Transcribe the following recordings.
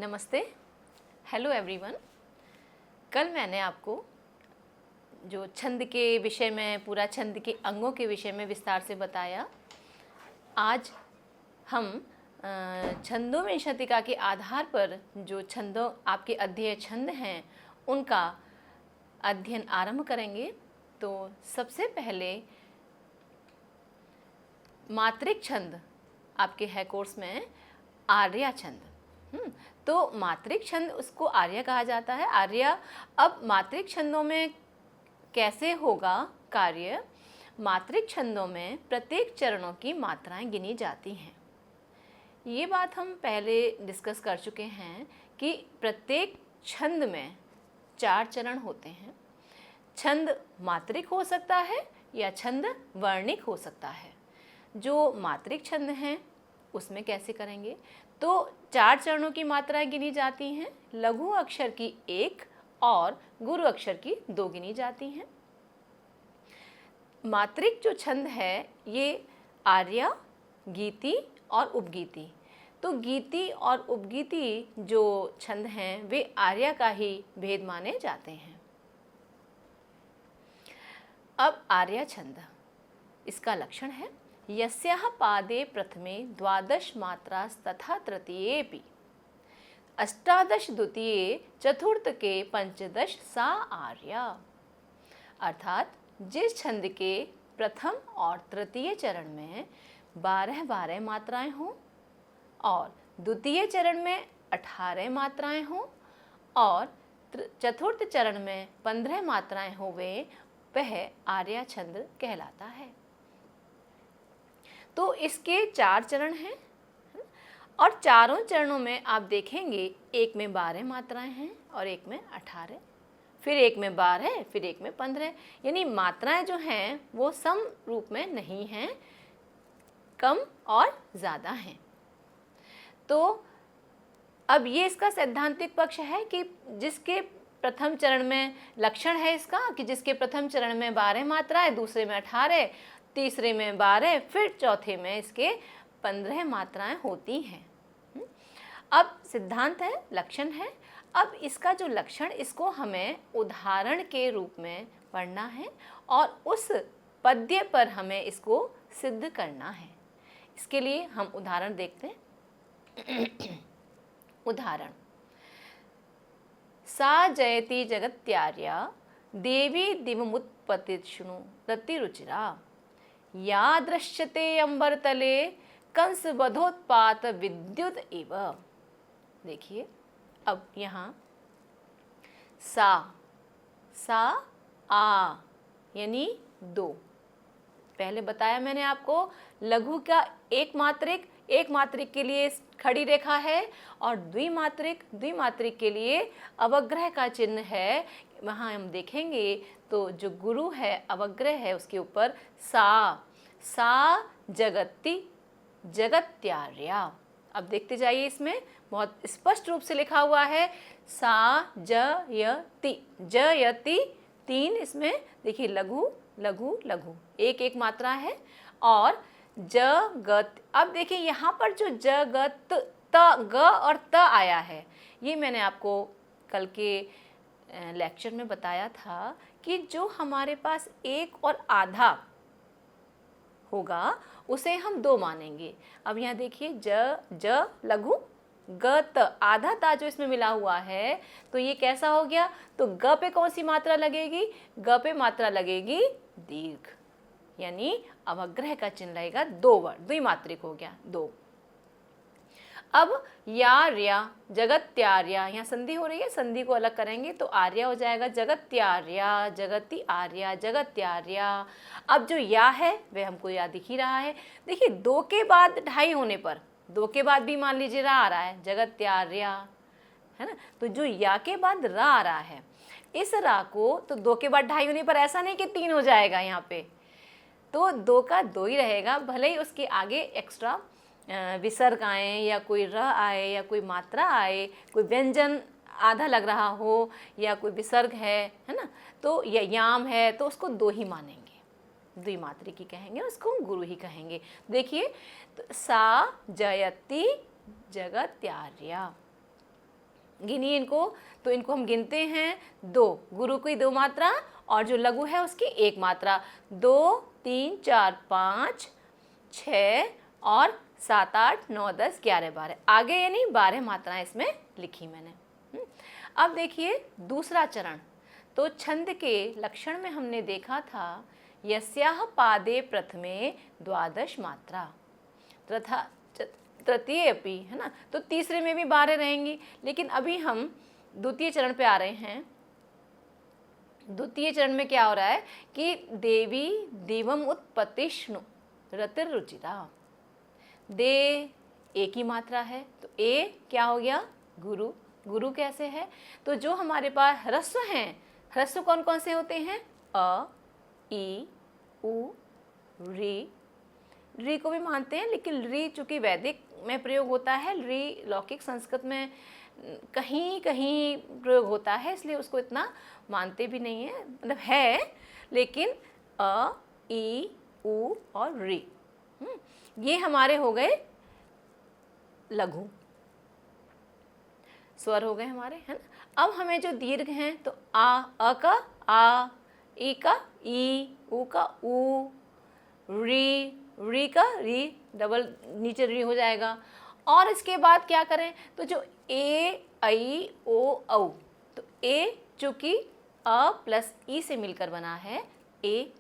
नमस्ते, hello everyone. कल मैंने आपको जो छंद के विषय में, पूरा छंद के अंगों के विषय में विस्तार से बताया। आज हम छंदों में शतिका के आधार पर जो छंदों आपके अध्येय छंद हैं उनका अध्ययन आरंभ करेंगे। तो सबसे पहले मात्रिक छंद आपके है कोर्स में आर्या छंद। तो मात्रिक छंद उसको आर्या कहा जाता है, आर्या। अब मात्रिक छंदों में कैसे होगा कार्य? मात्रिक छंदों में प्रत्येक चरणों की मात्राएं गिनी जाती हैं। ये बात हम पहले डिस्कस कर चुके हैं कि प्रत्येक छंद में 4 चरण होते हैं। छंद मात्रिक हो सकता है या छंद वर्णिक हो सकता है। जो मात्रिक छंद हैं उसमें कैसे करेंगे? तो 4 चरणों की मात्राएं गिनी जाती हैं। लघु अक्षर की 1 और गुरु अक्षर की 2 गिनी जाती हैं। मात्रिक जो छंद है ये आर्या, गीति और उपगीति। तो गीति और उपगीति जो छंद हैं वे आर्या का ही भेद माने जाते हैं। अब आर्या छंद, इसका लक्षण है यस्याः पादे प्रथमे 12 मात्रास्तथा तृतीयेऽपि 18 द्वितीये चतुर्थ के 15 सा आर्या। अर्थात जिस छंद के प्रथम और तृतीय चरण में 12 मात्राएं हों और द्वितीय चरण में 18 मात्राएं हों और चतुर्थ चरण में 15 मात्राएं होवे, वह आर्या छंद कहलाता है। तो इसके 4 चरण हैं और चारों चरणों में आप देखेंगे एक में 12 मात्राएं हैं और एक में 18, फिर एक में 12, फिर एक में 15। यानी मात्राएं जो हैं वो सम रूप में नहीं हैं, कम और ज़्यादा हैं। तो अब ये इसका सैद्धांतिक पक्ष है कि जिसके प्रथम चरण में लक्षण है इसका कि जिसके प्रथम चरण में 12 मात्राएं, दूसरे में 18, तीसरे में 12, फिर चौथे में इसके 15 मात्राएं होती हैं। अब सिद्धांत है, लक्षण है। अब इसका जो लक्षण, इसको हमें उदाहरण के रूप में पढ़ना है और उस पद्य पर हमें इसको सिद्ध करना है। इसके लिए हम उदाहरण देखते हैं। उदाहरण, सा जयति जगत्यार्या देवी दिवमुत्पत्तिष्णु रतिरुचिरा या दृश्यते अंबरतले कंस वधोत्पात विद्युत इव। देखिए अब यहाँ सा आ यानी 2। पहले बताया मैंने आपको लघु का एक मात्रिक के लिए खड़ी रेखा है और द्विमात्रिक के लिए अवग्रह का चिन्ह है। वहाँ हम देखेंगे तो जो गुरु है, अवग्रह है, उसके ऊपर सा जगति जगत्यार्या। अब देखते जाइए, इसमें बहुत स्पष्ट रूप से लिखा हुआ है सा जयति 3। इसमें देखिए लघु लघु लघु एक मात्रा है और जगत। अब देखिए यहाँ पर जो जगत ग और त आया है, ये मैंने आपको कल के लेक्चर में बताया था कि जो हमारे पास 1 और आधा होगा उसे हम 2 मानेंगे। अब यहाँ देखिए ज लघु ग त, आधा ता जो इसमें मिला हुआ है, तो ये कैसा हो गया? तो ग पे कौन सी मात्रा लगेगी? ग पे मात्रा लगेगी दीर्घ, यानी अवग्रह का चिन्ह लगेगा 2 बार, द्विमात्रिक हो गया 2। अब यार्या जगत्यार्या, यहाँ संधि हो रही है, संधि को अलग करेंगे तो आर्या हो जाएगा जगत्यार्या, जगति आर्या, जगत्यार्या। अब जो या है वह हमको याद दिख ही रहा है। देखिए 2 के बाद 2.5 होने पर, 2 के बाद भी मान लीजिए रा आ रहा है, जगत्यार्या, है ना। तो जो या के बाद रा आ रहा है, इस रा को तो 2 के बाद 2.5 होने पर ऐसा नहीं कि 3 हो जाएगा, यहाँ पे तो 2 का 2 ही रहेगा। भले ही उसके आगे एक्स्ट्रा विसर्ग आए या कोई र आए या कोई मात्रा आए, कोई व्यंजन आधा लग रहा हो या कोई विसर्ग है ना, तो या याम है, तो उसको 2 ही मानेंगे, द्विमात्रिक ही कहेंगे, उसको गुरु ही कहेंगे। देखिए तो सा जयति जगत्यार्या, गिनिए इनको, तो इनको हम गिनते हैं 2, गुरु की 2 मात्रा और जो लघु है उसकी 1 मात्रा। 2 3 4 5 6 और 7 8 9 10 11 12, आगे यानी 12 मात्राएं इसमें लिखी मैंने। अब देखिए दूसरा चरण, तो छंद के लक्षण में हमने देखा था यस्याह पादे प्रथमे द्वादश मात्रा तथा तृतीय अपि, है ना, तो तीसरे में भी 12 रहेंगी। लेकिन अभी हम द्वितीय चरण पे आ रहे हैं। द्वितीय चरण में क्या हो रहा है कि देवी दिवम उत्पत्तिष्णु रतिर रुचिरा, दे एक ही मात्रा है, तो ए क्या हो गया, गुरु। गुरु कैसे है, तो जो हमारे पास ह्रस्व हैं, ह्रस्व कौन कौन से होते हैं, अ ई उ री, री को भी मानते हैं, लेकिन री चूंकि वैदिक में प्रयोग होता है, री लौकिक संस्कृत में कहीं कहीं प्रयोग होता है, इसलिए उसको इतना मानते भी नहीं है, मतलब है, लेकिन अ ई उ और री, ये हमारे हो गए लघु स्वर हो गए हमारे, है ना। अब हमें जो दीर्घ हैं, तो अ का आ, ई का ई, उ का उ, री का री, डबल नीचे री हो जाएगा। और इसके बाद क्या करें, तो जो ए आई ओ औ, तो ए चूंकि अ प्लस ई से मिलकर बना है ए,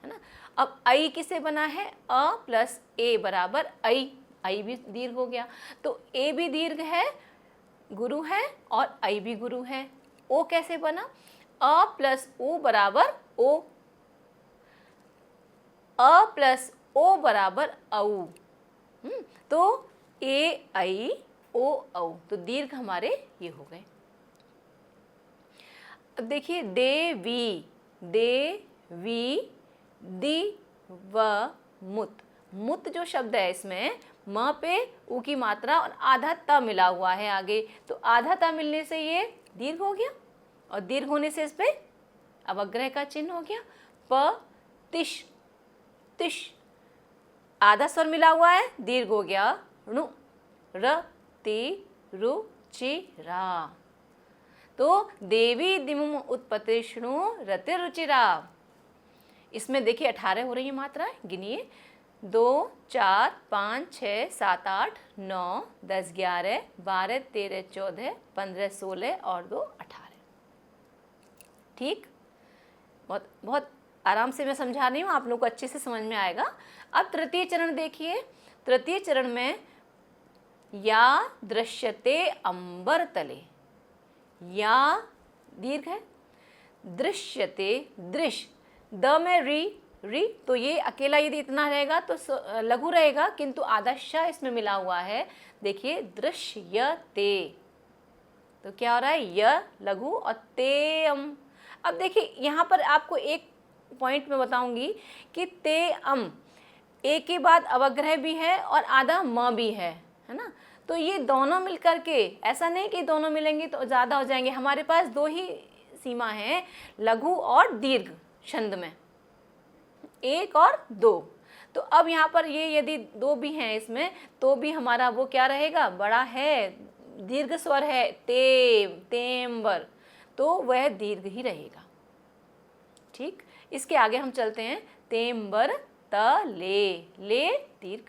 है ना। अब आई किससे बना है, अ प्लस ए बराबर आई, आई भी दीर्घ हो गया, तो ए भी दीर्घ है, गुरु है, और आई भी गुरु है। ओ कैसे बना, अ प्लस ओ बराबर ओ, अ प्लस ओ बराबर औ, तो ए आई ओ औ, तो दीर्घ हमारे ये हो गए। अब देखिए देवी, देवी, दि व मुत, मुत जो शब्द है इसमें म पे उ की मात्रा और आधा त मिला हुआ है आगे, तो आधा त मिलने से ये दीर्घ हो गया, और दीर्घ होने से इस पे अवग्रह का चिन्ह हो गया। प तिश, तिश आधा स्वर मिला हुआ है, दीर्घ हो गया, णु, र ति रु चि रा, तो देवी दिमुम उत्पत्तिष्णु रतिर रुचिरा, इसमें देखिए 18 हो रही है मात्राएं, गिनिए 2 4 5 6 7 8 9 10 11 12 13 14 15 16 और 2 18। ठीक, बहुत बहुत आराम से मैं समझा रही हूँ, आप लोग को अच्छे से समझ में आएगा। अब तृतीय चरण देखिए, तृतीय चरण में या दृश्यते अंबर तले, या दीर्घ है, दृश्यते, दृश्य, द में री, तो ये अकेला यदि इतना रहेगा तो लघु रहेगा, किंतु आधा श इसमें मिला हुआ है, देखिए दृश्यते, तो क्या हो रहा है, य लघु और ते अम। अब देखिए यहाँ पर आपको एक पॉइंट में बताऊंगी कि ते अम, एक के बाद अवग्रह भी है और आधा म भी है ना, तो ये दोनों मिलकर के, ऐसा नहीं कि दोनों मिलेंगे तो ज़्यादा हो जाएंगे, हमारे पास 2 ही सीमा है, लघु और दीर्घ छंद में, 1 और 2। तो अब यहाँ पर ये यदि 2 भी हैं इसमें, तो भी हमारा वो क्या रहेगा, बड़ा है, दीर्घ स्वर है, तेम्बर, तो वह दीर्घ ही रहेगा। ठीक, इसके आगे हम चलते हैं, तेम्बर तले, ले दीर्घ,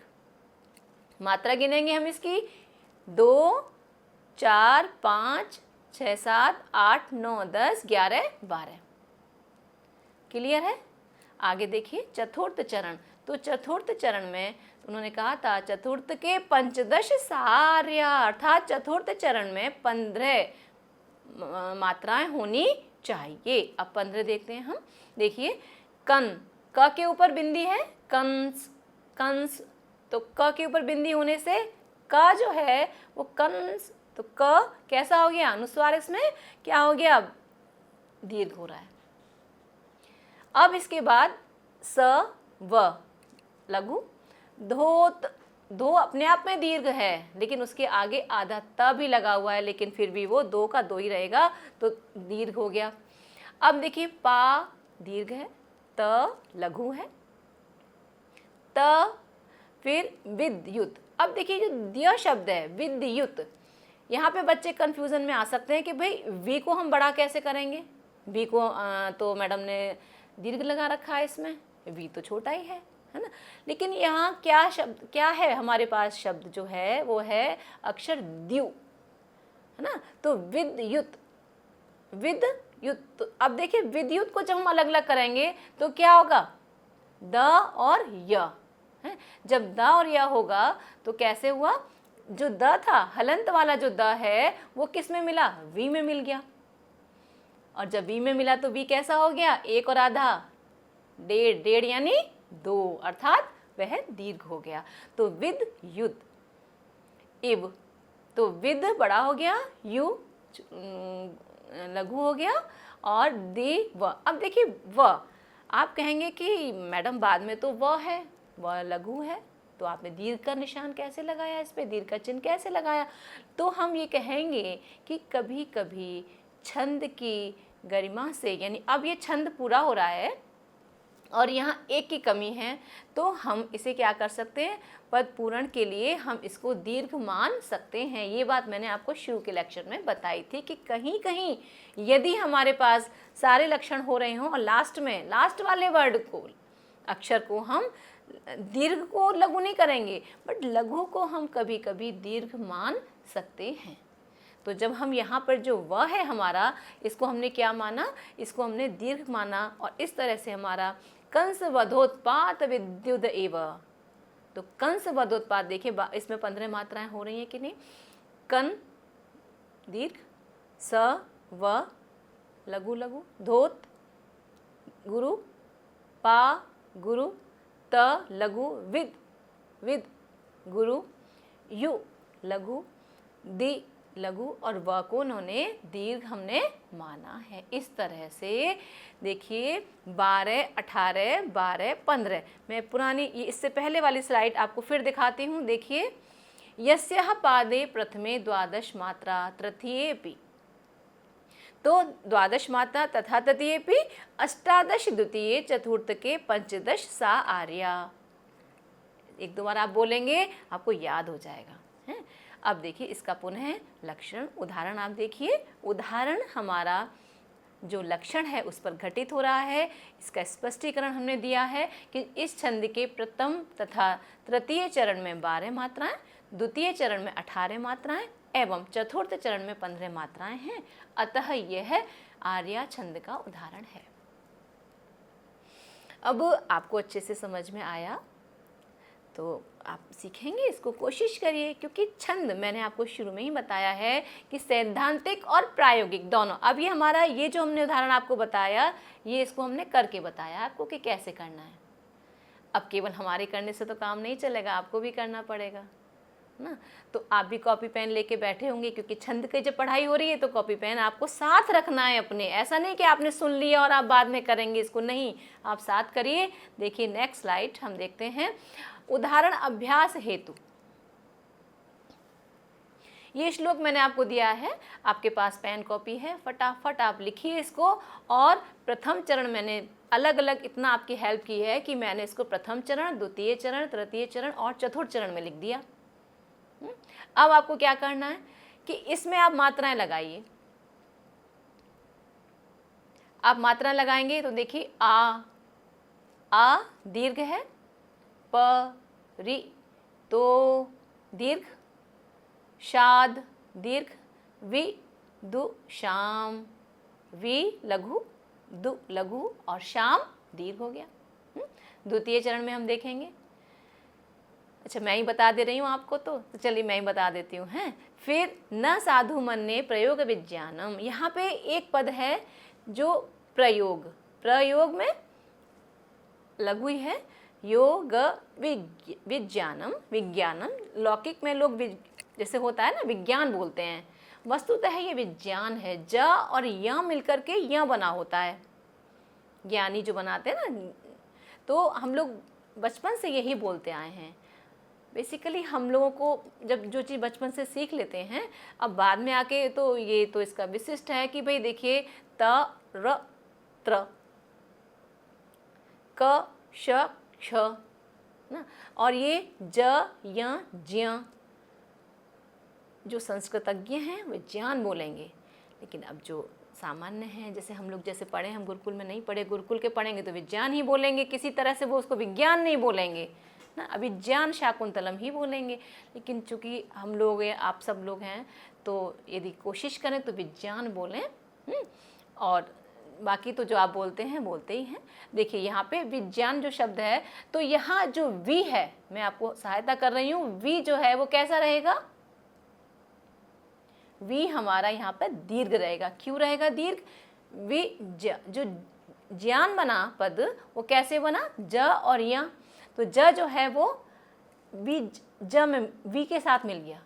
मात्रा गिनेंगे हम इसकी 2 4 5 6 7 8 9 10 11 12। क्लियर है। आगे देखिए चतुर्थ चरण, तो चतुर्थ चरण में उन्होंने कहा था चतुर्थ के पंचदश सार्या, अर्थात चतुर्थ चरण में 15 मात्राएं होनी चाहिए। अब 15 देखते हैं हम, देखिए कन, क के ऊपर बिंदी है, कंस, कंस, तो क के ऊपर बिंदी होने से क जो है वो कंस, तो क कैसा हो गया, अनुस्वार, इसमें क्या हो गया, दीर्घ हो रहा है। अब इसके बाद स व लघु, धोत, धो अपने आप में दीर्घ है, लेकिन उसके आगे आधा त भी लगा हुआ है, लेकिन फिर भी वो 2 का 2 ही रहेगा, तो दीर्घ हो गया। अब देखिए पा दीर्घ है, त लघु है, त, फिर विद्युत। अब देखिए जो द्य शब्द है विद्युत, यहाँ पे बच्चे कंफ्यूजन में आ सकते हैं कि भाई वी को हम बड़ा कैसे करेंगे, वी को तो मैडम ने दीर्घ लगा रखा है, इसमें वी तो छोटा ही है ना। लेकिन यहाँ क्या शब्द क्या है हमारे पास, शब्द जो है वो है अक्षर द्यू, है ना। तो विद्युत, विद्युत। तो अब देखिए विद्युत को जब हम अलग अलग करेंगे तो क्या होगा, द और य है। जब द और य होगा तो कैसे हुआ, जो द था हलंत वाला जो द है वो किस में मिला, वी में मिल गया। और जब वी में मिला तो वी कैसा हो गया, एक और आधा, डेढ़, डेढ़ यानी 2, अर्थात वह दीर्घ हो गया। तो विद्युत। इव, तो विद बड़ा हो गया, यू लघु हो गया, और देव। अब देखिए व, आप कहेंगे कि मैडम बाद में तो व है, व लघु है, तो आपने दीर्घ का निशान कैसे लगाया, इस पे दीर्घ का चिन्ह कैसे लगाया। तो हम ये कहेंगे कि कभी कभी छंद की गरिमा से, यानी अब ये छंद पूरा हो रहा है और यहाँ एक की कमी है, तो हम इसे क्या कर सकते हैं, पद पूरण के लिए हम इसको दीर्घ मान सकते हैं। ये बात मैंने आपको शुरू के लेक्चर में बताई थी कि कहीं कहीं यदि हमारे पास सारे लक्षण हो रहे हों और लास्ट में, लास्ट वाले वर्ड को, अक्षर को हम दीर्घ को लघु नहीं करेंगे, बट लघु को हम कभी कभी दीर्घ मान सकते हैं। तो जब हम यहाँ पर जो व है हमारा, इसको हमने क्या माना, इसको हमने दीर्घ माना, और इस तरह से हमारा कंस वधोत्पात विद्युत एव। तो कंस वधोत्पात देखिए इसमें 15 मात्राएं हो रही हैं कि नहीं, कन दीर्घ, स व लघु लघु, धोत गुरु, पा गुरु, त लघु, विद विद गुरु, यु लघु, दि लघु, और व को उन्होंने दीर्घ हमने माना है। इस तरह से देखिए 12, 18, 12, 15, मैं पुरानी इससे पहले वाली स्लाइड आपको फिर दिखाती हूँ। देखिए, यस्याः पादे प्रथमे द्वादश मात्रा तृतीयेऽपि, तो द्वादश मात्रा तथा तृतीयेऽपि, अष्टादश द्वितीय चतुर्थ के पंचदश सा आर्या। एक दो बार आप बोलेंगे आपको याद हो जाएगा, है। अब देखिए इसका पुनः लक्षण उदाहरण आप देखिए, उदाहरण हमारा जो लक्षण है उस पर घटित हो रहा है। इसका स्पष्टीकरण हमने दिया है कि इस छंद के प्रथम तथा तृतीय चरण में 12 मात्राएं, द्वितीय चरण में 18 मात्राएं एवं चतुर्थ चरण में 15 मात्राएं हैं। अतः यह आर्या छंद का उदाहरण है। अब आपको अच्छे से समझ में आया तो आप सीखेंगे, इसको कोशिश करिए, क्योंकि छंद मैंने आपको शुरू में ही बताया है कि सैद्धांतिक और प्रायोगिक दोनों। अब ये हमारा ये जो हमने उदाहरण आपको बताया, ये इसको हमने करके बताया आपको कि कैसे करना है। अब केवल हमारे करने से तो काम नहीं चलेगा, आपको भी करना पड़ेगा ना। तो आप भी कॉपी पेन लेके बैठे होंगे, क्योंकि छंद की जब पढ़ाई हो रही है तो कॉपी पेन आपको साथ रखना है अपने। ऐसा नहीं कि आपने सुन लिया और आप बाद में करेंगे इसको, नहीं, आप साथ करिए। देखिए नेक्स्ट स्लाइड हम देखते हैं, उदाहरण अभ्यास हेतु। ये श्लोक मैंने आपको दिया है, आपके पास पेन कॉपी है, फटाफट आप लिखिए इसको। और प्रथम चरण मैंने अलग अलग इतना आपकी हेल्प की है कि मैंने इसको प्रथम चरण, द्वितीय चरण, तृतीय चरण और चतुर्थ चरण में लिख दिया। अब आपको क्या करना है कि इसमें आप मात्राएं लगाइए। आप मात्रा लगाएंगे तो देखिए आ दीर्घ है, प रि तो दीर्घ, शाद दीर्घ, वि दु शाम, वि लघु, दु लघु और शाम दीर्घ हो गया। द्वितीय चरण में हम देखेंगे, अच्छा मैं ही बता दे रही हूँ आपको, तो चलिए मैं ही बता देती हूँ, हैं। फिर न साधु मन्ये प्रयोग विज्ञानम, यहाँ पे एक पद है जो प्रयोग में लघु ही है, योग विज्ञानम, विज्ञानम। लौकिक में लोग जैसे होता है ना विज्ञान बोलते हैं, वस्तुतः ये विज्ञान है। ज और य मिलकर के य बना होता है, ज्ञानी जो बनाते हैं ना, तो हम लोग बचपन से यही बोलते आए हैं। बेसिकली हम लोगों को जब जो चीज़ बचपन से सीख लेते हैं, अब बाद में आके तो ये तो इसका विशिष्ट है कि भाई देखिए त र त्र, क श क्ष ना, और ये ज य ज्य, जो संस्कृतज्ञ हैं विज्ञान बोलेंगे, लेकिन अब जो सामान्य हैं, जैसे हम लोग जैसे पढ़े, हम गुरुकुल में नहीं पढ़े, गुरुकुल के पढ़ेंगे तो विज्ञान ही बोलेंगे, किसी तरह से वो उसको विज्ञान नहीं बोलेंगे ना, अभिज्ञान शाकुंतलम ही बोलेंगे। लेकिन चूँकि हम लोग हैं, आप सब लोग हैं, तो यदि कोशिश करें तो विज्ञान बोलें, और बाकी तो जो आप बोलते हैं बोलते ही हैं। देखिए यहाँ पे विज्ञान जो शब्द है, तो यहाँ जो वी है, मैं आपको सहायता कर रही हूँ, वी जो है वो कैसा रहेगा, वी हमारा यहाँ पर दीर्घ रहेगा। क्यों रहेगा दीर्घ, वी जो ज्ञान बना पद वो कैसे बना, ज और य, तो ज जो है वो वी ज में वी के साथ मिल गया,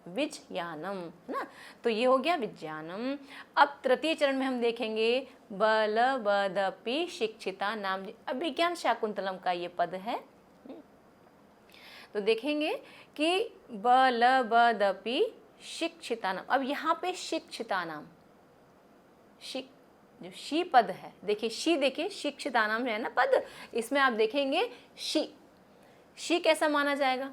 विज्ञानम, है ना, तो ये हो गया विज्ञानम। अब तृतीय चरण में हम देखेंगे बल बदपि शिक्षिता नाम, अभिज्ञान शाकुंतलम का ये पद है। तो देखेंगे कि बल बदपि शिक्षिता नाम, अब यहाँ पे शिक्षिता नाम, जो शी पद है, देखिए शी, देखिए शिक्षिता नाम है ना पद, इसमें आप देखेंगे शी कैसा माना जाएगा,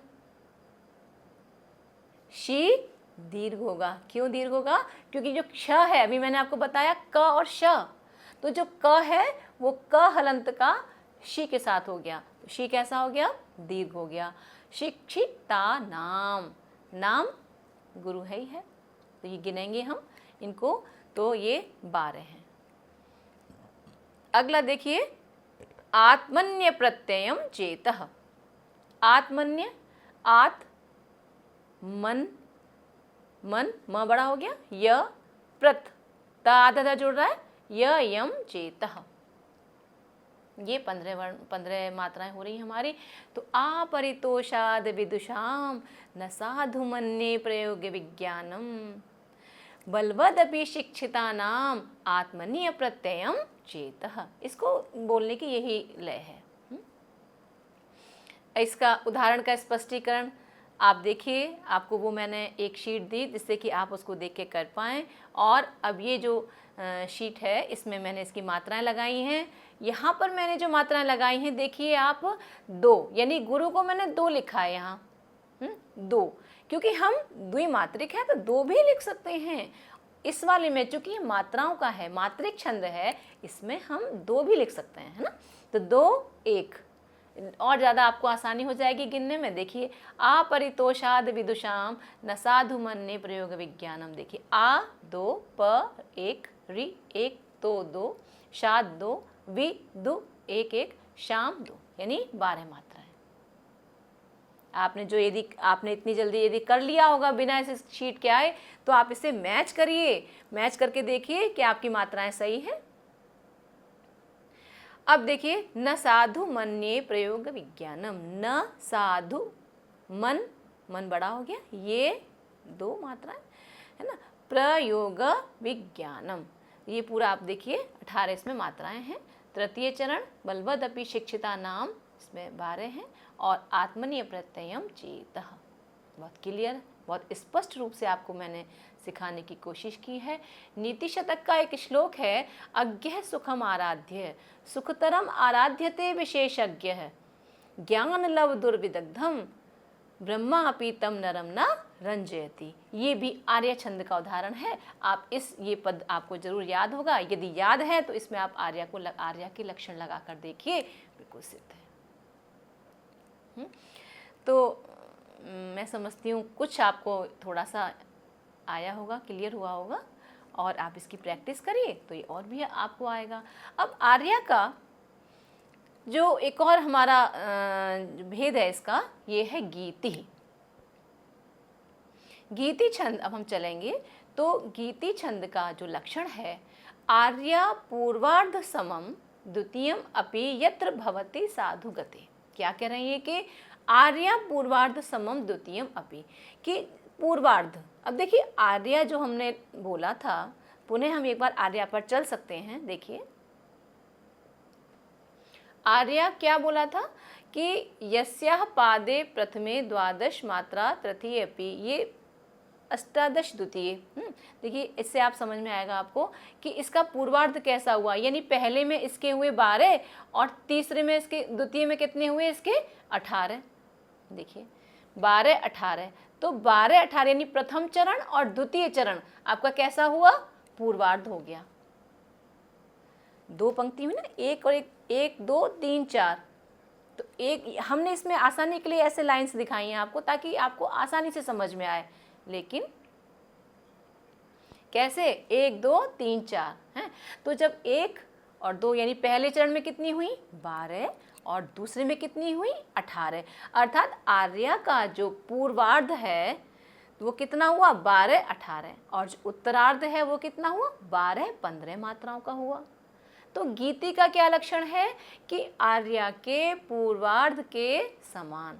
शी दीर्घ होगा। क्यों दीर्घ होगा, क्योंकि जो क्ष है, अभी मैंने आपको बताया क और श, तो जो क है वो क हलंत का शी के साथ हो गया, तो शी कैसा हो गया, दीर्घ हो गया। शिक्षिता नाम, नाम गुरु है ही है, तो ये गिनेंगे हम इनको, तो ये 12 हैं। अगला देखिए आत्मन्य प्रत्ययम चेतः, आत्मन्य, आत मन, मन म बड़ा हो गया, य प्रत, ता आधा जुड़ रहा है, य यम चेतः, ये 15 मात्राएं हो रही हमारी। तो अपरितोषाद विदुषाम न साधु मन्ये प्रयोग विज्ञानम, बलवदपि शिक्षिता नाम आत्मनीय प्रत्ययम चेतः, इसको बोलने की यही लय है। इसका उदाहरण का स्पष्टीकरण आप देखिए, आपको वो मैंने एक शीट दी जिससे कि आप उसको देख के कर पाएँ, और अब ये जो शीट है इसमें मैंने इसकी मात्राएं लगाई हैं। यहाँ पर मैंने जो मात्राएं लगाई हैं देखिए आप, 2, यानी गुरु को मैंने 2 लिखा है यहाँ, 2, क्योंकि हम द्विमात्रिक है तो 2 भी लिख सकते हैं। इस वाले में चूंकि ये मात्राओं का है, मात्रिक छंद है, इसमें हम 2 भी लिख सकते हैं, है ना, तो 2 1, और ज़्यादा आपको आसानी हो जाएगी गिनने में। देखिए अपरितोषाद विदुषाम न साधु मन्ये प्रयोग विज्ञानम, देखिए आ 2, प 1, रि 1, तो 2, शाद 2, वि दु 1 1, शाम 2, यानी 12 मात्राएं। आपने जो यदि आपने इतनी जल्दी यदि कर लिया होगा बिना इस शीट के आए, तो आप इसे मैच करिए, मैच करके देखिए कि आपकी मात्राएं सही हैं। अब देखिए न साधु मन्ये प्रयोग विज्ञानम, न साधु, मन, मन बड़ा हो गया, ये 2 मात्राएं, है ना, प्रयोग विज्ञानम, ये पूरा आप देखिए 18 इसमें मात्राएं हैं। तृतीय चरण बलवदपि शिक्षिता नाम, इसमें 12 हैं, और आत्मनीय प्रत्ययम चेतः, बहुत क्लियर, बहुत स्पष्ट रूप से आपको मैंने सिखाने की कोशिश की है। नीति शतक का एक श्लोक है, अज्ञः सुखम आराध्य सुखतरम आराध्यते विशेषज्ञ, ज्ञान लव दुर्विदग्धम ब्रह्मा अपि तम नरम न रंजयति, ये भी आर्य छंद का उदाहरण है। आप ये पद आपको जरूर याद होगा, यदि याद है तो इसमें आप आर्या के लक्षण लगाकर देखिए, बिल्कुल सिद्ध है। तो मैं समझती हूँ कुछ आपको थोड़ा सा आया होगा, क्लियर हुआ होगा, और आप इसकी प्रैक्टिस करिए तो ये और भी आपको आएगा। अब आर्या का जो एक और हमारा भेद है इसका, ये है गीति। गीति छंद अब हम चलेंगे, तो गीति छंद का जो लक्षण है, आर्या पूर्वार्ध समम द्वितीयम अपि यत्र भवति साधु गते। क्या कह रही है कि आर्या पूर्वार्ध समम द्वितीयम अपि, कि पूर्वार्ध, अब देखिए आर्या जो हमने बोला था, पुनः हम एक बार आर्या पर चल सकते हैं। देखिए आर्या क्या बोला था कि यस्याह पादे प्रथमे 12 मात्रा तृतीय अपि, ये 18 द्वितीय। देखिए इससे आप समझ में आएगा आपको कि इसका पूर्वार्ध कैसा हुआ, यानी पहले में इसके हुए 12 और तीसरे में इसके, द्वितीय में कितने हुए इसके 18। देखिए 12 18, तो 12 18 यानी प्रथम चरण और द्वितीय चरण आपका कैसा हुआ, पूर्वार्ध हो गया। दो पंक्ति में ना, एक और एक, 1 2 3 4, तो एक हमने इसमें आसानी के लिए ऐसे लाइंस दिखाई हैं आपको, ताकि आपको आसानी से समझ में आए। लेकिन कैसे, 1 2 3 4 हैं, तो जब 1 और 2 यानी पहले चरण में कितनी हुई 12 और दूसरे में कितनी हुई 18, अर्थात आर्या का जो पूर्वार्ध है वो कितना हुआ 12 18, और जो उत्तरार्ध है वो कितना हुआ 12 15 मात्राओं का हुआ। तो गीति का क्या लक्षण है कि आर्या के पूर्वार्ध के समान।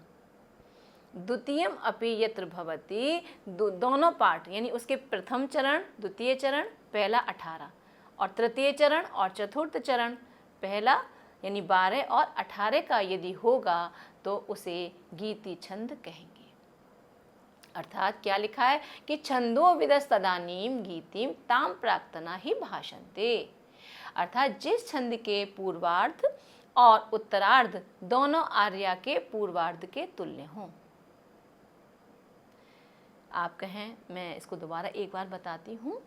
द्वितीयम अपि यत्र भवति, दोनों पार्ट यानी उसके प्रथम चरण द्वितीय चरण पहला 18 और तृतीय चरण और चतुर्थ चरण पहला यानी 12 और 18 का यदि होगा तो उसे गीति छंद कहेंगे। अर्थात क्या लिखा है कि छंदो विदस्तदानीम गीतिम ताम प्राक्तना ही भाषन्ते, अर्थात जिस छंद के पूर्वार्ध और उत्तरार्ध दोनों आर्या के पूर्वार्ध के तुल्य हों। आप कहें, मैं इसको दोबारा एक बार बताती हूँ।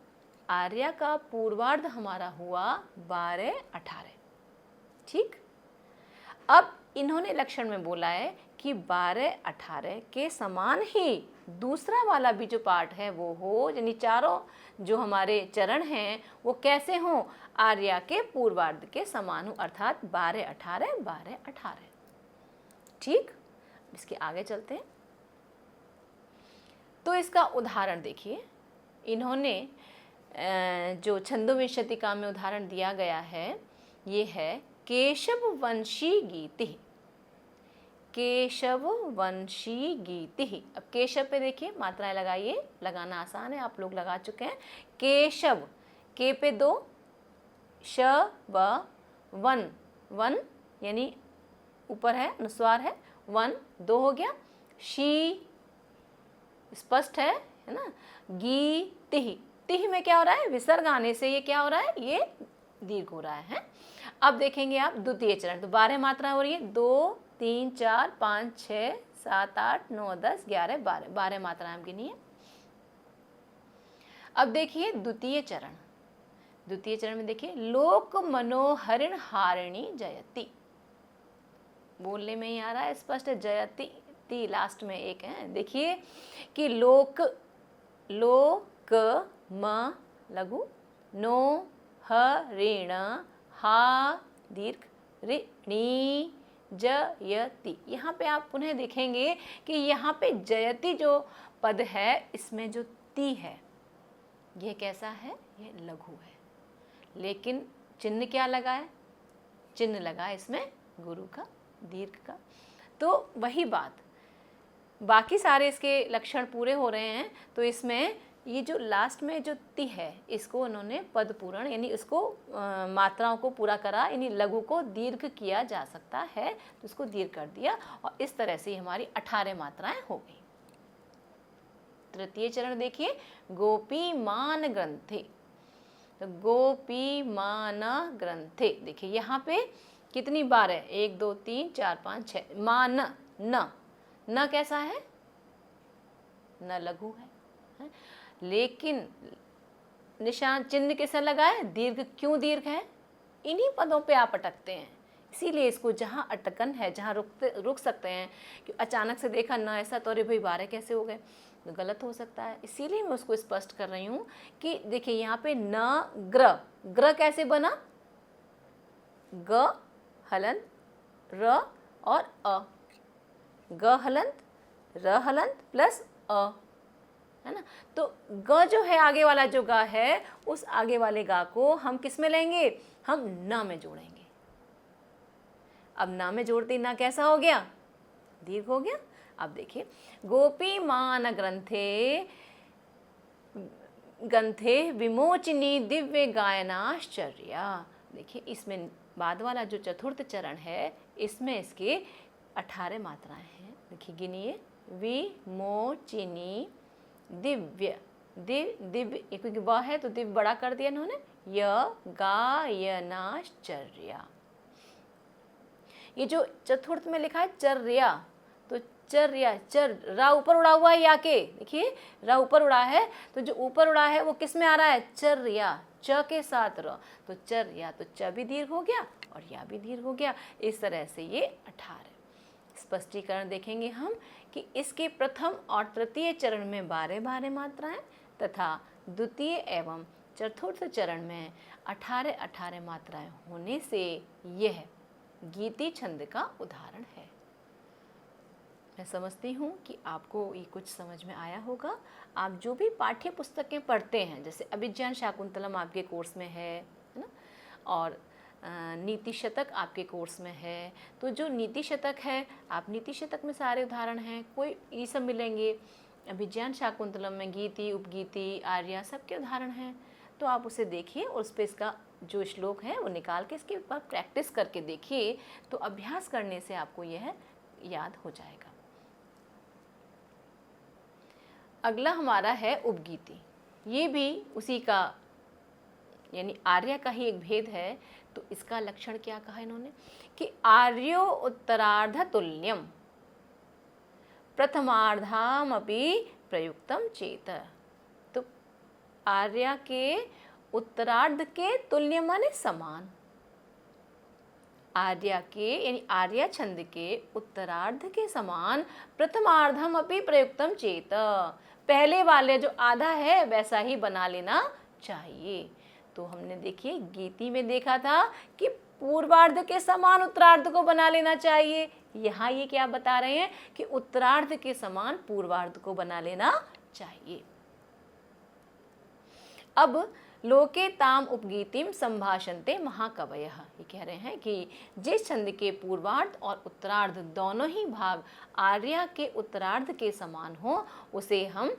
आर्या का पूर्वार्ध हमारा हुआ 12 18, ठीक। अब इन्होंने लक्षण में बोला है कि 12 18 के समान ही दूसरा वाला भी जो पार्ट है वो हो, यानी चारों जो हमारे चरण हैं वो कैसे हों, आर्या के पूर्वार्ध के समान हो, अर्थात 12 18 12 18, ठीक। इसके आगे चलते हैं। तो इसका उदाहरण देखिए, इन्होंने जो छंदोविंशतिका में उदाहरण दिया गया है ये है केशव वंशी गीति, केशव वंशी गीति। अब केशव पे देखिए मात्राएं लगाइए, लगाना आसान है, आप लोग लगा चुके हैं। केशव, के पे 2, श व वन, वन यानी ऊपर है अनुस्वार है, वन 2 हो गया। शी स्पष्ट है ना। गी तिह, तिह में क्या हो रहा है, विसर्ग आने से ये क्या हो रहा है, ये दीर्घ हो रहा है। अब देखेंगे आप द्वितीय चरण, तो 12 मात्राएं हो रही है, 2 3 4 5 6 7 8 9 10 11 12, 12 मात्राएं हम गिनी है। अब देखिए द्वितीय चरण, द्वितीय चरण में देखिए लोक मनोहरिण हारिणी जयति, बोलने में ही आ रहा है स्पष्ट है, जयति ती लास्ट में एक है। देखिए कि लोक, लोक म लघु, नो हरिण हा दीर्घ ऋणी जयति। यहाँ पे आप पुनः देखेंगे कि यहाँ पे जयति जो पद है इसमें जो ती है ये कैसा है, ये लघु है, लेकिन चिन्ह क्या लगा है, चिन्ह लगा है इसमें गुरु का, दीर्घ का। तो वही बात, बाकी सारे इसके लक्षण पूरे हो रहे हैं, तो इसमें ये जो लास्ट में जो ति है इसको उन्होंने पद पूर्ण यानी इसको मात्राओं को पूरा करा, यानी लघु को दीर्घ किया जा सकता है तो उसको दीर्घ कर दिया, और इस तरह से हमारी 18 मात्राएं हो गई। तृतीय चरण देखिए गोपी मान ग्रंथे, तो गोपी मान ग्रंथे देखिए यहाँ पे कितनी बार है, 1 2 3 4 5 6, मान न, न कैसा है, न लघु है, लेकिन निशान चिन्ह किसे लगा है, दीर्घ। क्यों दीर्घ है, इन्हीं पदों पे आप अटकते हैं, इसीलिए इसको जहाँ अटकन है, जहाँ रुक सकते हैं, कि अचानक से देखा न ऐसा तो अरे भाई 12 कैसे हो गए, तो गलत हो सकता है, इसीलिए मैं उसको स्पष्ट कर रही हूँ कि देखिए यहाँ पे न ग्र, ग्र कैसे बना, ग हलंत र और अ, ग हलंत र हलंत प्लस अ, है ना। तो ग जो है आगे वाला जो गा है, उस आगे वाले गा को हम किस में लेंगे, हम न में जोड़ेंगे। अब न में जोड़ते न कैसा हो गया, दीर्घ हो गया। अब देखिए गोपी मान ग्रंथे, ग्रंथे विमोचिनी दिव्य गायनाश्चर्या, देखिए इसमें बाद वाला जो चतुर्थ चरण है इसमें इसके 18 मात्राएं हैं, देखिए गिनिए, विमोचिनी दिव्य, दिव्य क्योंकि वह है तो दिव्य बड़ा कर दिया इन्होंने, य गायनाश्चर्या। ये जो चतुर्थ में लिखा है चर्या, तो चर्या, चर, रा ऊपर उड़ा हुआ है या के, देखिए रा ऊपर उड़ा है, तो जो ऊपर उड़ा है वो किस में आ रहा है, चर्या, च के साथ र, तो चर्या, तो च भी दीर्घ हो गया और या भी दीर्घ हो गया। इस तरह से ये 18। स्पष्टीकरण देखेंगे हम कि इसके प्रथम और तृतीय चरण में 12 मात्राएं तथा द्वितीय एवं चतुर्थ चरण में 18 मात्राएं होने से यह गीति छंद का उदाहरण है। मैं समझती हूँ कि आपको ये कुछ समझ में आया होगा। आप जो भी पाठ्य पुस्तकें पढ़ते हैं, जैसे अभिज्ञान शाकुंतलम आपके कोर्स में है ना, और नीति शतक आपके कोर्स में है, तो जो नीति शतक है, आप नीति शतक में सारे उदाहरण हैं, कोई ये सब मिलेंगे। अभिज्ञान शाकुंतलम में गीति, उपगीति, आर्या सबके उदाहरण हैं, तो आप उसे देखिए और उस पर इसका जो श्लोक है वो निकाल के इसके ऊपर प्रैक्टिस करके देखिए, तो अभ्यास करने से आपको यह याद हो जाएगा। अगला हमारा है उपगीति। ये भी उसी का यानी आर्य का ही एक भेद है। तो इसका लक्षण क्या कहा इन्होंने कि आर्यो उत्तरार्ध तुल्यम प्रथमार्धामपि प्रयुक्तम चेत। तो आर्य के उत्तरार्ध के तुल्य माने समान, आर्या के यानी आर्या छंद के उत्तरार्ध के समान प्रथमार्धम अपि प्रयुक्तम चेत, पहले वाले जो आधा है वैसा ही बना लेना चाहिए। तो हमने देखिए गीति में देखा था कि पूर्वार्ध के समान उत्तरार्ध को बना लेना चाहिए, यहाँ ये क्या बता रहे हैं कि उत्तरार्ध के समान पूर्वार्ध को बना लेना चाहिए। अब लोके ताम उपगीतिम संभाषन्ते महाकवयः, ये कह रहे हैं कि जिस छंद के पूर्वार्ध और उत्तरार्ध दोनों ही भाग आर्या के उत्तरार्ध के समान हो उसे हम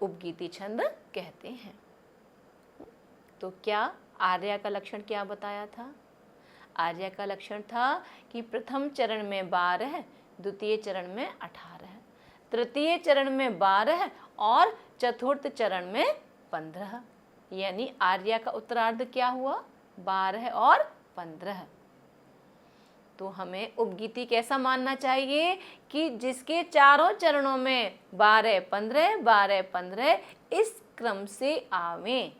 उपगीति छंद कहते हैं। तो क्या आर्या का लक्षण क्या बताया था? आर्या का लक्षण था कि प्रथम चरण में 12, द्वितीय चरण में 18, तृतीय चरण में 12 और चतुर्थ चरण में 15, यानी आर्या का उत्तरार्ध क्या हुआ 12 और 15। तो हमें उपगीति कैसा मानना चाहिए कि जिसके चारों चरणों में 12 15 12 15 इस क्रम से आवें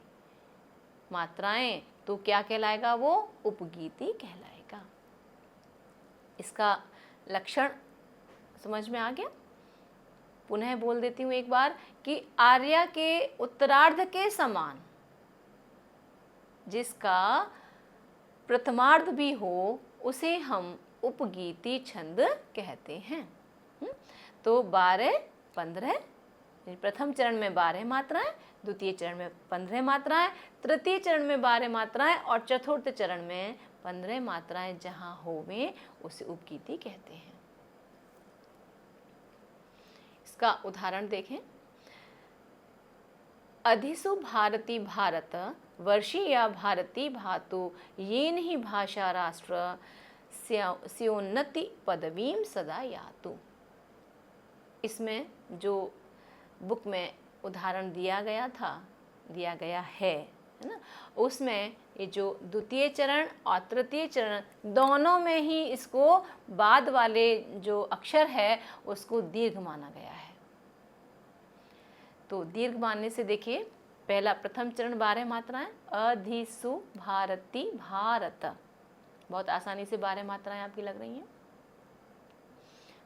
मात्राएं, तो क्या कहलाएगा, वो उपगीति कहलाएगा। इसका लक्षण समझ में आ गया? पुनः बोल देती हूँ एक बार कि आर्या के उत्तरार्ध के समान जिसका प्रथमार्ध भी हो उसे हम उपगीति छंद कहते हैं। तो 12 15 प्रथम चरण में 12 मात्राएं, द्वितीय चरण में 15 मात्राएं, तृतीय चरण में 12 मात्राएं और चतुर्थ चरण में 15 मात्राएं जहां होवे उसे उपगीति कहते हैं। इसका उदाहरण देखें। अधिसु भारती भारत वर्षीया भारती भातु येन ही भाषा राष्ट्र स्योन्नति पदवीम सदा यातु। इसमें जो बुक में उदाहरण दिया गया है ना, उसमें ये जो द्वितीय चरण और तृतीय चरण दोनों में ही इसको बाद वाले जो अक्षर है उसको दीर्घ माना गया है। तो दीर्घ मानने से देखिए, पहला प्रथम चरण 12 मात्राएं, अधिसु भारती भारत, बहुत आसानी से 12 मात्राएं आपकी लग रही हैं।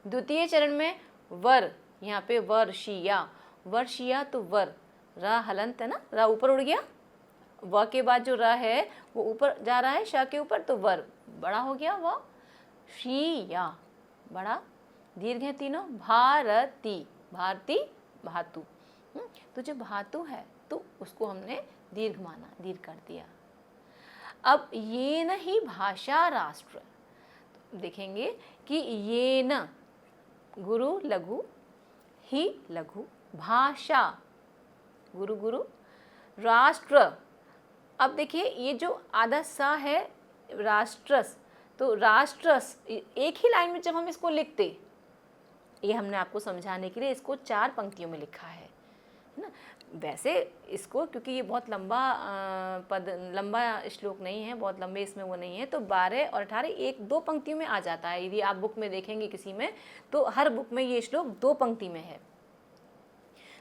द्वितीय चरण में वर, यहाँ पे वर्षीया, वर्षीया तो वर, रा हलंत है ना, रा ऊपर उड़ गया, व के बाद जो रा है वो ऊपर जा रहा है श के ऊपर, तो वर बड़ा हो गया, व शीया बड़ा, दीर्घ है तीनों, भारती भारती भातु। तो जो भातु है तो उसको हमने दीर्घ माना, दीर्घ कर दिया। अब ये न ही भाषा राष्ट्र, तो देखेंगे कि ये न गुरु लघु, ही लघु, भाषा गुरु गुरु, राष्ट्र। अब देखिए ये जो आधा सा है राष्ट्रस, तो राष्ट्रस एक ही लाइन में जब हम इसको लिखते, ये हमने आपको समझाने के लिए इसको 4 पंक्तियों में लिखा है है ना। वैसे इसको क्योंकि ये बहुत लंबा लंबा श्लोक नहीं है, बहुत लंबे इसमें वो नहीं है, तो 12 और 18 एक दो पंक्तियों में आ जाता है। यदि आप बुक में देखेंगे किसी में, तो हर बुक में ये श्लोक 2 पंक्ति में है।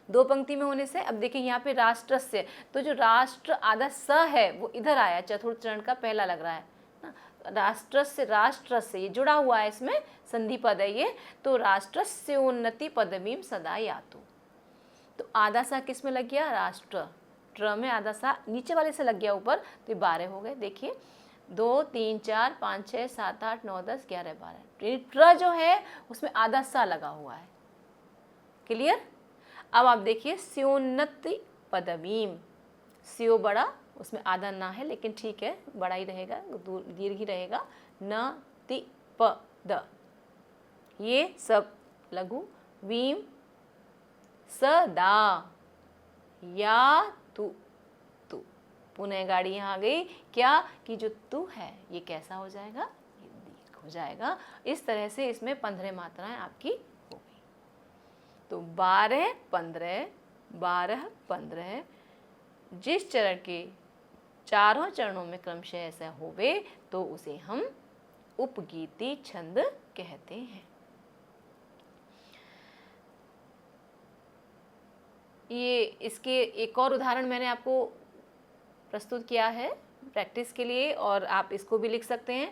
2 पंक्ति में होने से, अब देखिए यहाँ पे राष्ट्रस्य, तो जो राष्ट्र आधा स है वो इधर आया, चतुर्थ चरण का पहला लग रहा है ना। राष्ट्रस्य, राष्ट्रस्य ये जुड़ा हुआ है, इसमें संधि पद है ये, तो राष्ट्रस्य उन्नति पदवीम सदा यातु। तो आधा सा किस में लग गया? राष्ट्र, ट्र में आधा सा नीचे वाले से लग गया ऊपर, तो ये 12 हो गए। देखिए 2 3 4 5 6 7 8 9 10 11 12, ट्र जो है उसमें आधा सा लगा हुआ है। क्लियर? अब आप देखिए स्योन्नति पदवीम, स्यो बड़ा, उसमें आधा ना है लेकिन ठीक है, बड़ा ही रहेगा, दीर्घ ही रहेगा। न ति पद, ये सब लघु। वीम सदा या तु, तु पुनः गाड़ी यहाँ आ गई क्या कि जो तू है ये कैसा हो जाएगा? ये दीर्घ हो जाएगा। इस तरह से इसमें 15 मात्राएं आपकी हो गई। तो 12 15 12 15, जिस चरण के चारों चरणों में क्रमशः ऐसा होवे तो उसे हम उपगीति छंद कहते हैं। ये इसके एक और उदाहरण मैंने आपको प्रस्तुत किया है प्रैक्टिस के लिए, और आप इसको भी लिख सकते हैं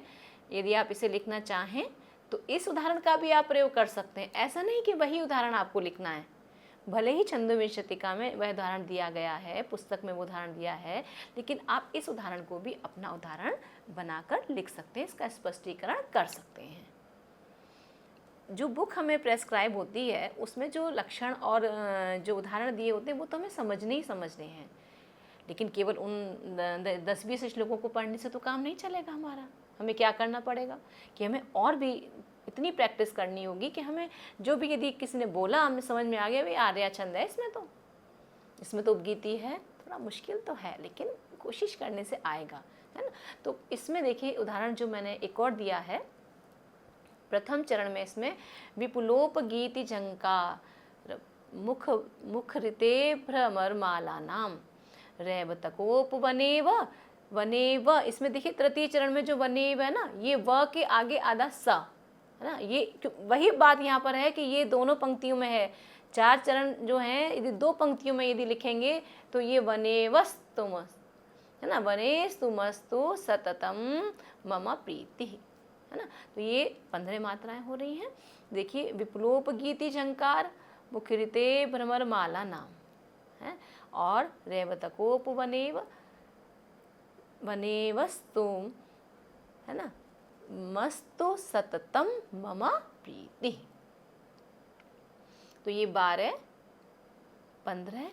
यदि आप इसे लिखना चाहें तो इस उदाहरण का भी आप प्रयोग कर सकते हैं। ऐसा नहीं कि वही उदाहरण आपको लिखना है, भले ही छंदोविंशतिका में वह उदाहरण दिया गया है, पुस्तक में वो उदाहरण दिया है, लेकिन आप इस उदाहरण को भी अपना उदाहरण बनाकर लिख सकते हैं, इसका स्पष्टीकरण कर सकते हैं। जो बुक हमें प्रेस्क्राइब होती है उसमें जो लक्षण और जो उदाहरण दिए होते हैं वो तो हमें समझने ही समझने हैं, लेकिन केवल उन 10-20 श्लोकों को पढ़ने से तो काम नहीं चलेगा हमारा। हमें क्या करना पड़ेगा कि हमें और भी इतनी प्रैक्टिस करनी होगी कि हमें जो भी यदि किसी ने बोला हमें समझ में आ गया, भाई आर्या छंद है इसमें तो उपगीति है, थोड़ा मुश्किल तो है लेकिन कोशिश करने से आएगा, है ना। तो इसमें देखिए उदाहरण जो मैंने एक और दिया है, प्रथम चरण में इसमें विपुलोपगीति झंकार मुख ऋते भ्रमर माला नाम रैवतकोप वनेव वनेव, इसमें देखिए तृतीय चरण में जो वनेव है ना, ये व के आगे आधा सा है ना। ये वही बात यहाँ पर है कि ये दोनों पंक्तियों में है। 4 चरण जो हैं यदि 2 पंक्तियों में यदि लिखेंगे तो ये वनेवस्तुमस् है ना, वनेस्तुमस्तु सततम मम प्रीति है ना। तो ये 15 मात्राएं हो रही हैं। देखिए विपुलोपगीति झंकार मुखरिते भ्रमर माला नाम है, और रेवतकोप वनेव वनेवस्तुम है ना, मस्तु सततम मम प्रीति। तो ये 12 15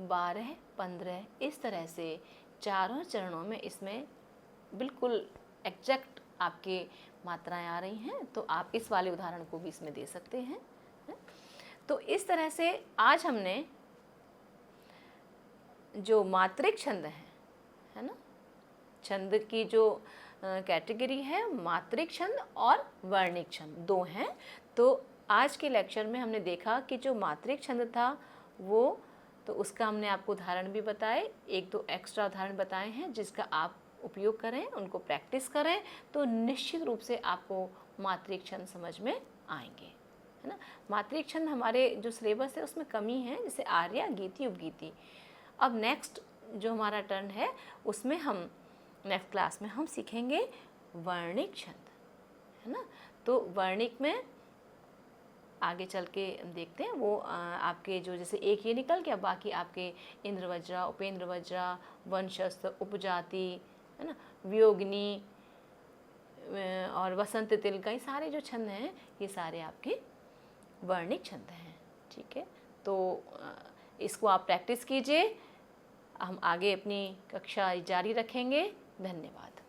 12 15 इस तरह से चारों चरणों में इसमें बिल्कुल एग्जैक्ट आपके मात्राएं आ रही हैं। तो आप इस वाले उदाहरण को भी इसमें दे सकते हैं। तो इस तरह से आज हमने जो मात्रिक छंद है ना, छंद की जो कैटेगरी है मात्रिक छंद और वर्णिक छंद 2 हैं। तो आज के लेक्चर में हमने देखा कि जो मात्रिक छंद था वो, तो उसका हमने आपको उदाहरण भी बताए, 1-2 एक्स्ट्रा उदाहरण बताए हैं जिसका आप उपयोग करें, उनको प्रैक्टिस करें तो निश्चित रूप से आपको मात्रिक छंद समझ में आएंगे, है ना। मात्रिक छंद हमारे जो सिलेबस है उसमें कमी है, जैसे आर्या, गीति, उपगीति। अब नेक्स्ट जो हमारा टर्न है उसमें हम नेक्स्ट क्लास में हम सीखेंगे वर्णिक छंद, है ना। तो वर्णिक में आगे चल के देखते हैं वो आपके जो जैसे एक ये निकल गया, बाकी आपके इंद्रवज्रा, उपेंद्र वज्रा, वंशस्थ, उपजाति है ना, वियोगिनी और वसंत तिलका, ये सारे जो छंद हैं ये सारे आपके वर्णिक छंद हैं। ठीक है, तो इसको आप प्रैक्टिस कीजिए। हम आगे अपनी कक्षा जारी रखेंगे। धन्यवाद।